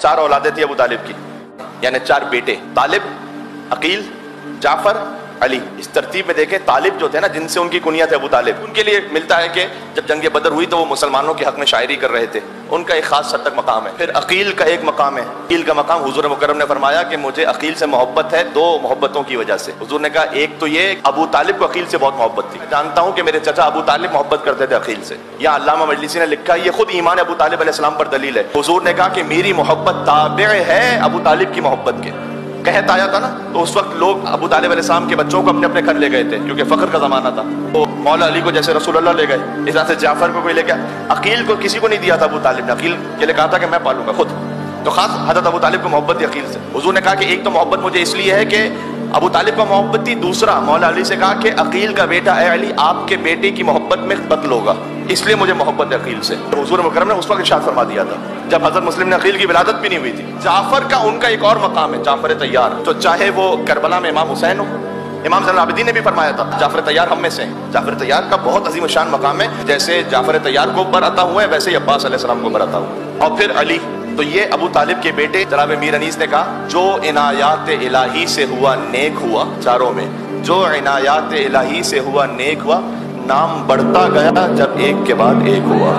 चार औलादें थी अबू तालिब की, यानी चार बेटे, तालिब, अकील, जाफर, अली। इस तरतीब में देखें, तालिब जो थे ना, जिनसे उनकी कुनियत है अबू तालिब, उनके लिए मिलता है कि जब जंग बदर हुई तो वो मुसलमानों के हक में शायरी कर रहे थे, उनका एक खास हद तक मकाम है। फिर अकील का एक मकाम है, अकील का मकाम हुजूर मुकर्रम ने फरमाया कि मुझे अकील से मोहब्बत है दो मोहब्बतों की वजह से। हुजूर ने कहा एक तो ये, अबू तालिब को अकील से बहुत मोहब्बत थी, जानता हूँ कि मेरे चचा अबू तालिब मोहब्बत करते थे अकील से। यहाँ अल्लामा मजलिसी ने लिखा, ये खुद ईमान अबू तालिब अलैहिस्सलाम पर दलील है। हुजूर ने कहा कि मेरी मोहब्बत ताबे है अबू तालिब की मोहब्बत के। कहत आया था ना, तो उस वक्त लोग अबू तालिब अलैहिस्सलाम के बच्चों को अपने अपने घर ले गए थे, क्योंकि फख्र का जमाना था। तो मौला अली को जैसे रसूलुल्लाह ले गए, इस तरह से जाफर को कोई ले गया। अकील को किसी को नहीं दिया था अबू तालिब ने, अकील के लिए कहा था कि मैं पालूंगा खुद। तो खास हज़रत अबू तालिब को मोहब्बत थी अकील से। हुजूर ने कहा कि एक तो मोहब्बत मुझे इसलिए है कि अबू तालिब को मोहब्बत थी, दूसरा मौला अली से कहा कि अकील का बेटा ए अली आपके बेटे की मोहब्बत में कत्ल होगा, इसलिए मुझे मोहब्बत है अकील से। तो हुजूर मुकर्रम ने उस वक्त इरशाद फरमा दिया था जब हजरत मुस्लिम ने अकील की विलादत भी नहीं हुई थी। जाफर का उनका एक और मकाम है, जाफर तैयार। तो चाहे वो करबला में इमाम हुसैन हो, इमाम ज़ैनुल आबिदीन ने भी फरमाया था जाफर तैयार हम में से हैं। जाफर तैयार का बहुत अजीम शान मकाम है, जैसे जाफर तैयार को ऊपर अता हुआ है वैसे ही अब्बास अलैहिस्सलाम को ऊपर अता हुआ है। और फिर अली, तो ये अबू तालिब के बेटे। जनाब मीर अनीस ने कहा जो इनायात इलाही से हुआ नेक हुआ, चारों में जो इनायात इलाही से हुआ नेक हुआ, नाम बढ़ता गया जब एक के बाद एक हुआ।